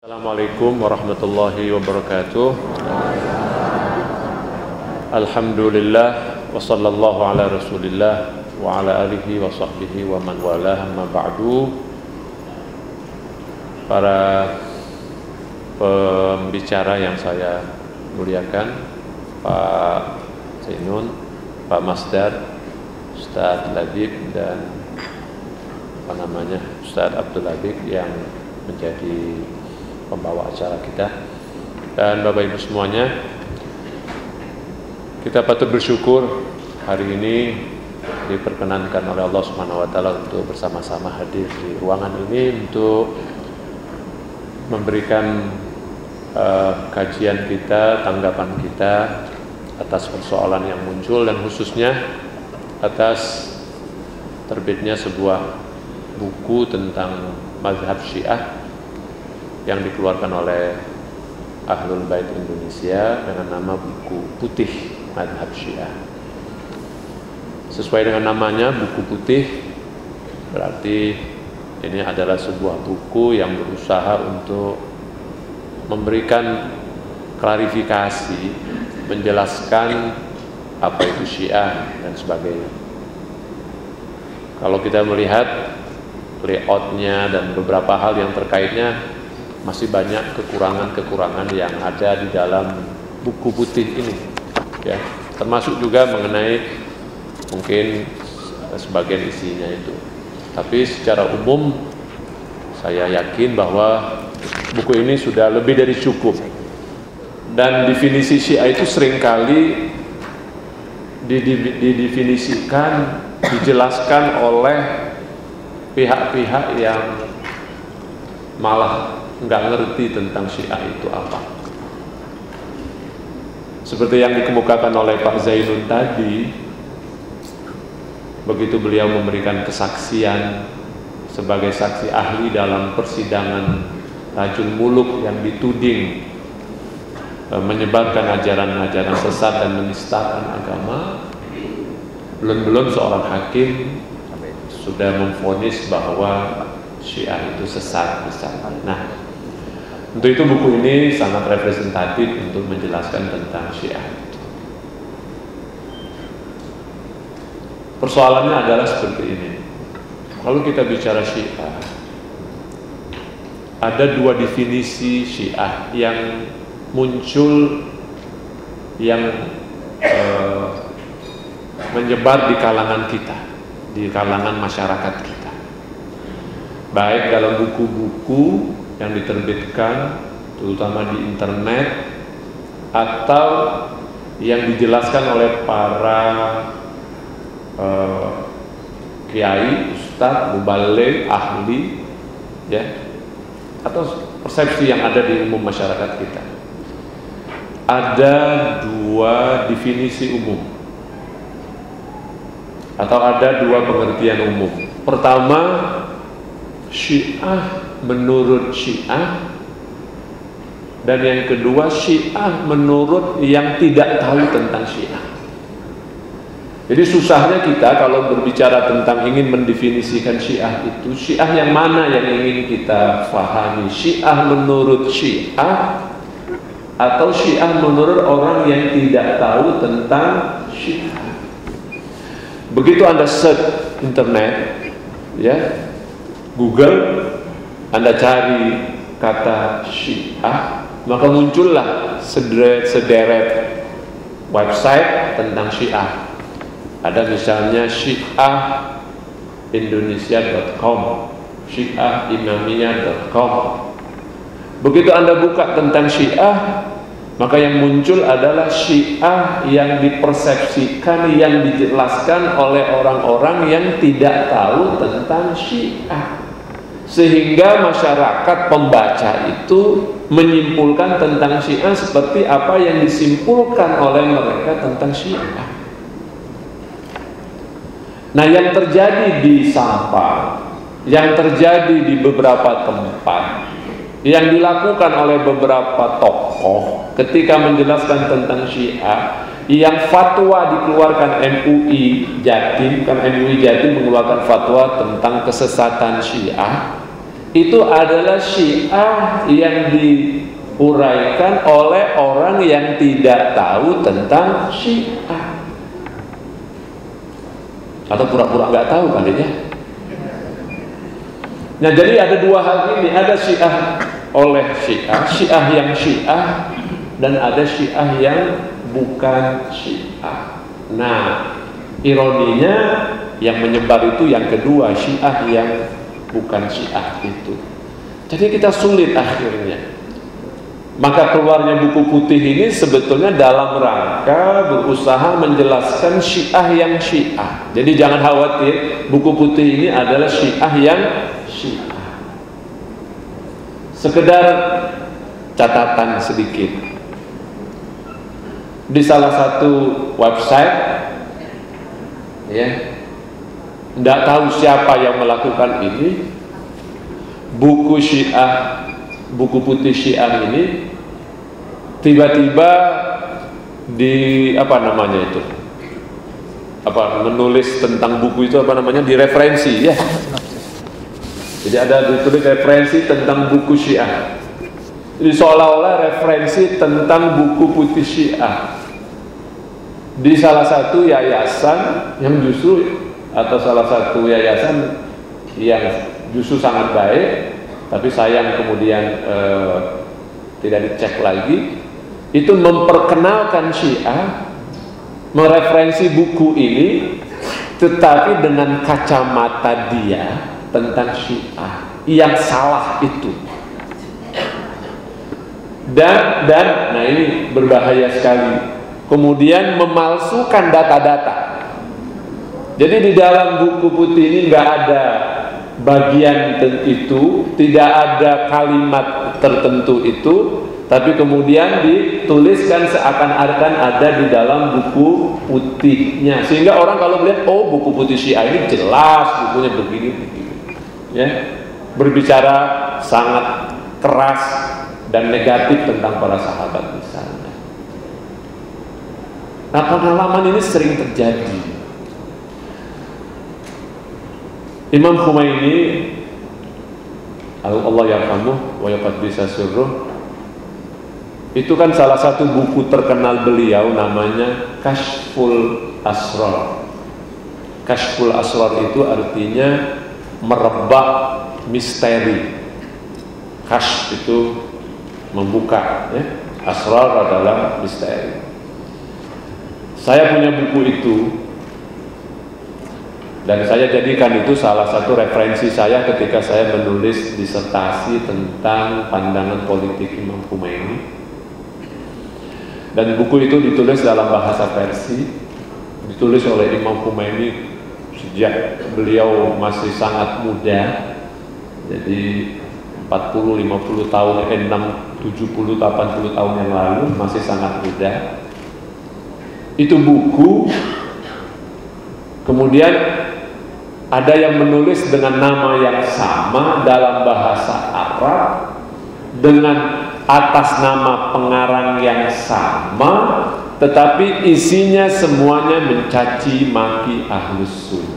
Assalamualaikum warahmatullahi wabarakatuh. Alhamdulillah wa sallallahu ala rasulillah wa ala alihi wa sahbihi wa man walah, amma ba'du. Para pembicara yang saya muliakan, Pak Zainun, Pak Masdar, Ustadz Labib, dan Ustadz Abdul Labib yang menjadi pembawa acara kita, dan Bapak Ibu semuanya, kita patut bersyukur hari ini diperkenankan oleh Allah Subhanahu wa taala untuk bersama-sama hadir di ruangan ini untuk memberikan kajian kita, tanggapan kita atas persoalan yang muncul, dan khususnya atas terbitnya sebuah buku tentang mazhab Syiah yang dikeluarkan oleh Ahlul Bait Indonesia dengan nama Buku Putih Mazhab Syiah. Sesuai dengan namanya, buku putih, berarti ini adalah sebuah buku yang berusaha untuk memberikan klarifikasi, menjelaskan apa itu Syiah dan sebagainya. Kalau kita melihat layoutnya dan beberapa hal yang terkaitnya, masih banyak kekurangan-kekurangan yang ada di dalam buku putih ini, ya, termasuk juga mengenai mungkin sebagian isinya itu. Tapi secara umum saya yakin bahwa buku ini sudah lebih dari cukup, dan definisi Syiah itu seringkali didefinisikan, dijelaskan oleh pihak-pihak yang malah nggak ngerti tentang Syiah itu apa. Seperti yang dikemukakan oleh Pak Zainun tadi, begitu beliau memberikan kesaksian sebagai saksi ahli dalam persidangan Rajul Muluk yang dituding menyebarkan ajaran-ajaran sesat dan menistakan agama, belum seorang hakim sudah memvonis bahwa Syiah itu sesat misalnya. Nah, untuk itu buku ini sangat representatif untuk menjelaskan tentang Syiah. Persoalannya adalah seperti ini. Kalau kita bicara Syiah, ada dua definisi Syiah yang muncul, yang menyebar di kalangan kita, di kalangan masyarakat kita, baik dalam buku-buku yang diterbitkan terutama di internet, atau yang dijelaskan oleh para kiai, ustadz, mubaligh, ahli, ya, atau persepsi yang ada di umum masyarakat kita. Ada dua definisi umum, atau ada dua pengertian umum. Pertama, Syiah menurut Syiah, dan yang kedua Syiah menurut yang tidak tahu tentang Syiah. Jadi susahnya kita kalau berbicara tentang ingin mendefinisikan Syiah itu, Syiah yang mana yang ingin kita fahami? Syiah menurut Syiah atau Syiah menurut orang yang tidak tahu tentang Syiah? Begitu Anda search internet, ya, Google, Anda cari kata Syiah, maka muncullah sederet website tentang Syiah. Ada misalnya syiahindonesia.com, syiahimamiyah.com. Begitu Anda buka tentang Syiah, maka yang muncul adalah Syiah yang dipersepsikan, yang dijelaskan oleh orang-orang yang tidak tahu tentang Syiah, sehingga masyarakat pembaca itu menyimpulkan tentang Syiah seperti apa yang disimpulkan oleh mereka tentang Syiah. Nah, yang terjadi di Sampang, yang terjadi di beberapa tempat, yang dilakukan oleh beberapa tokoh ketika menjelaskan tentang Syiah, yang fatwa dikeluarkan MUI Jatim, kan MUI Jatim mengeluarkan fatwa tentang kesesatan Syiah, itu adalah Syiah yang diuraikan oleh orang yang tidak tahu tentang Syiah, atau pura-pura nggak tahu kali ya. Nah, jadi ada dua hal ini, ada Syiah oleh Syiah, Syiah yang Syiah, dan ada Syiah yang bukan Syiah. Nah, ironinya yang menyebar itu yang kedua, Syiah yang bukan Syiah itu. Jadi kita sulit akhirnya. Maka keluarnya buku putih ini sebetulnya dalam rangka berusaha menjelaskan Syiah yang Syiah. Jadi jangan khawatir, buku putih ini adalah Syiah yang Syiah. Sekedar catatan sedikit. Di salah satu website, ya, tidak tahu siapa yang melakukan ini, buku Syiah, buku putih Syiah ini tiba-tiba di apa namanya itu, menulis tentang buku itu direferensi, ya. Jadi ada ditulis referensi tentang buku Syiah. Jadi seolah-olah referensi tentang buku putih Syiah di salah satu yayasan yang justru, atau salah satu yayasan yang justru sangat baik, tapi sayang kemudian tidak dicek lagi, itu memperkenalkan Syiah, mereferensi buku ini, tetapi dengan kacamata dia tentang Syiah yang salah itu. Dan nah ini berbahaya sekali. Kemudian memalsukan data-data. Jadi di dalam buku putih ini nggak ada bagian itu, tidak ada kalimat tertentu itu, tapi kemudian dituliskan seakan-akan ada di dalam buku putihnya, sehingga orang kalau melihat, oh buku putih Syiah ini jelas bukunya begini, ya, berbicara sangat keras dan negatif tentang para sahabat misalnya. Nah, pengalaman ini sering terjadi. Imam Khomeini, Allah yarhamuh wa yaqaddisa sirruh, itu kan salah satu buku terkenal beliau namanya Kashful Asrar. Kashful Asrar itu artinya merebak misteri. Kashf itu membuka, ya. Asrar adalah misteri. Saya punya buku itu, dan saya jadikan itu salah satu referensi saya ketika saya menulis disertasi tentang pandangan politik Imam Khomeini. Dan buku itu ditulis dalam bahasa Persia, ditulis oleh Imam Khomeini sejak beliau masih sangat muda, jadi 40, 50 tahun, 70, 80 tahun yang lalu, masih sangat muda. Itu buku, kemudian ada yang menulis dengan nama yang sama dalam bahasa Arab, dengan atas nama pengarang yang sama, tetapi isinya semuanya mencaci maki Ahlus Sunnah.